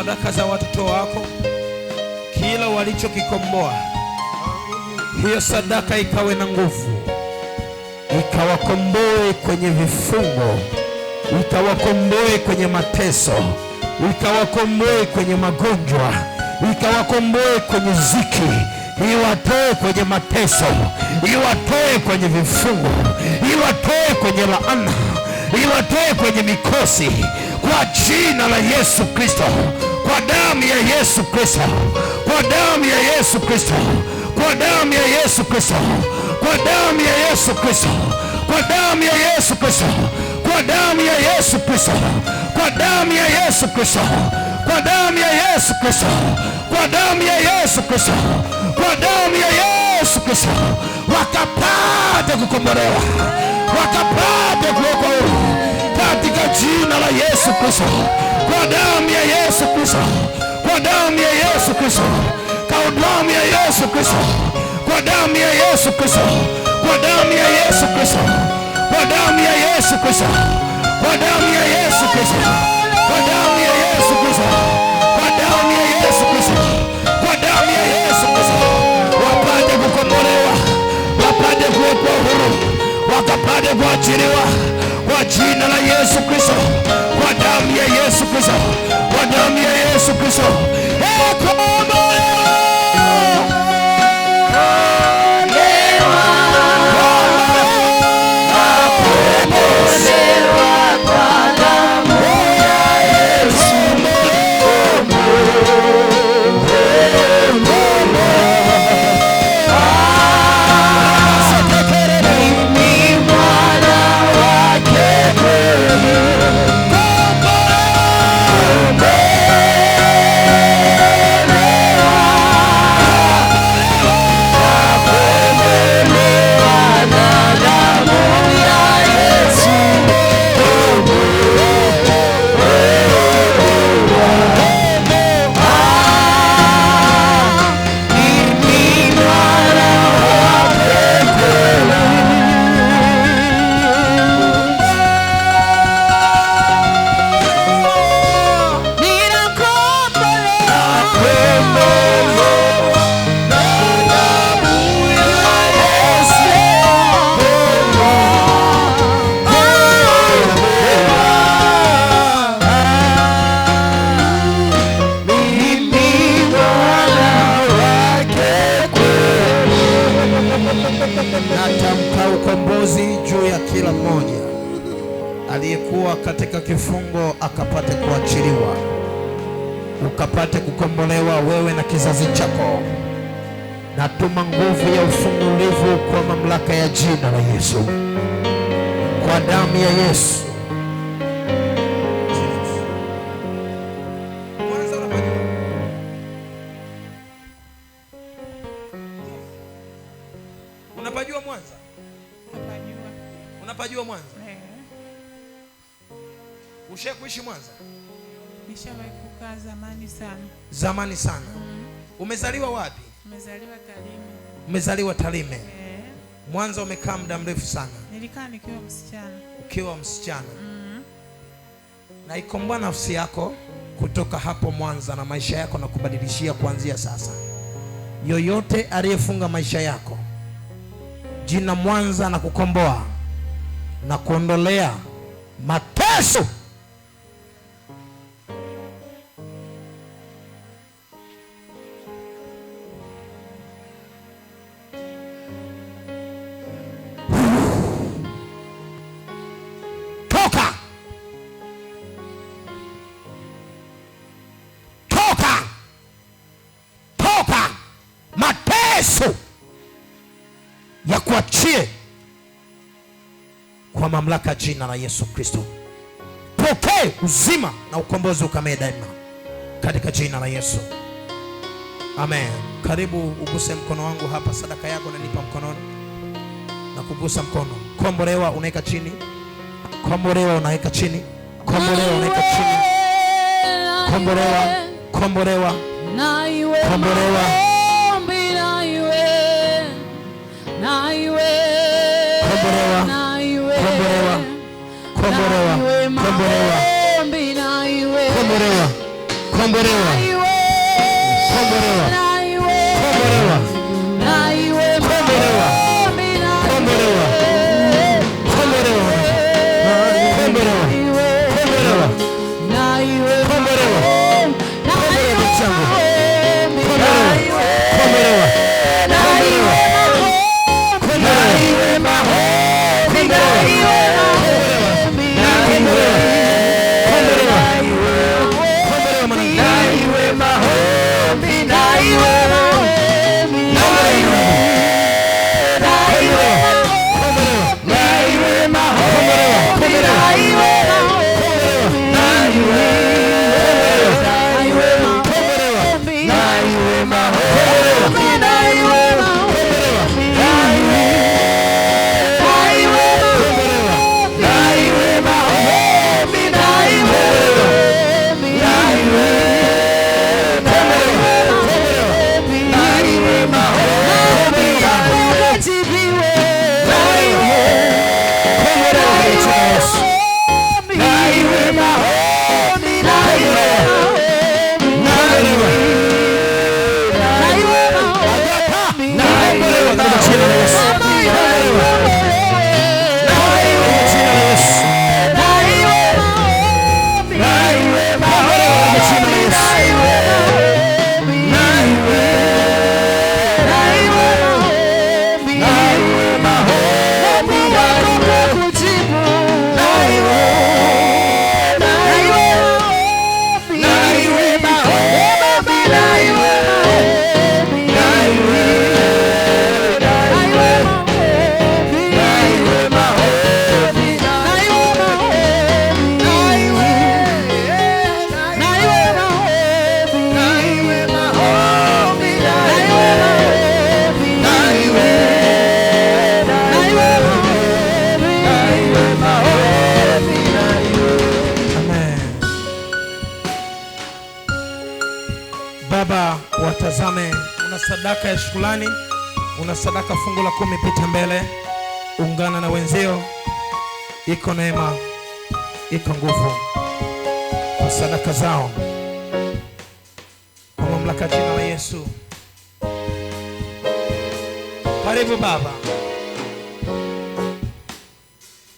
sadaka za watoto wako, kila walichokikomboa, hiyo sadaka ikawe na nguvu, ikawakomboe kwenye vifungo, ikawakomboe kwenye mateso, ikawakomboe kwenye magonjwa, ikawakomboe kwenye ziki, iwatoe kwenye mateso, iwatoe kwenye vifungo, iwatoe kwenye laana, iwatoe kwenye mikosi, kwa jina la Yesu Kristo, kwa damu ya Yesu Kristo, kwa damu ya Yesu Kristo, kwa damu ya Yesu Kristo, kwa damu ya Yesu Kristo, kwa damu ya Yesu Kristo, kwa damu ya Yesu Kristo, kwa damu ya Yesu Kristo, kwa damu ya Yesu Kristo, kwa damu ya Yesu Kristo, kwa damu ya Yesu Kristo, wakapate kukombolewa, wakapate kuwekwa huru katika jina la Yesu Kristo, kwa damu ya Yesu Kristo, kwa damu ya Yesu Kristo, kwa damu ya Yesu Kristo, kwa damu ya Yesu Kristo, kwa damu ya Yesu Kristo, kwa damu ya Yesu Kristo, kwa damu ya Yesu Kristo, kwa damu ya Yesu Kristo, kwa damu ya Yesu Kristo, kwa damu ya Yesu Kristo, wapate kukombolewa, wapate kuwekwa huru, wakapate kuachiliwa kwa jina la Yesu Kristo, kwa damu ya Yesu Kristo, kwa damu ya Yesu Kristo. Natamka ukombozi juu ya kila mmoja aliyekuwa katika kifungo, akapate kuachiliwa, ukapate kukombolewa wewe na kizazi chako. Natuma nguvu ya ufungulivu kwa mamlaka ya jina la Yesu, kwa damu ya Yesu. Unapajua Mwanza? Napajua. Unapajua Mwanza? Ushawahi kuishi Mwanza? Nishawahi kukaa zamani sana. Zamani sana. Umezaliwa wapi? Umezaliwa Tarime. Umezaliwa Tarime. Mwanza umekaa muda mrefu sana. Nilikaa nikiwa msichana. Ukiwa msichana. Na ikomboa nafsi yako kutoka hapo Mwanza na maisha yako na kubadilishia kuanzia sasa. Yoyote aliyefunga maisha yako, jina Mwanza na kukomboa na kuondolea mateso. Toka! Toka! Toka! Mateso ya kuachie kwa mamlaka jina la Yesu Kristo. Pokea uzima na ukombozi ukamee daima katika jina la Yesu. Amen. Karibu uguse mkono wangu hapa, sadaka yako nanipa mkononi na kugusa mkono. Kombolewa, unaweka chini. Kombolewa, unaweka chini. Kombolewa, unaweka chini. Kombolewa, kombolewa, kombolewa. Kombolewa, kombolewa, kombolewa, kombolewa, kombolewa, kombolewa, kombolewa, kombolewa, kombolewa, kombolewa, kombolewa, kombolewa, kombolewa, kombolewa changu, kombolewa, kombolewa, kombolewa, Baba, watazame, una sadaka ya shukrani, una sadaka fungu la 10, pita mbele, ungana na wenzio. Iko neema, iko nguvu kwa sadaka zao, kwa mamlaka jina la Yesu. Karibu Baba.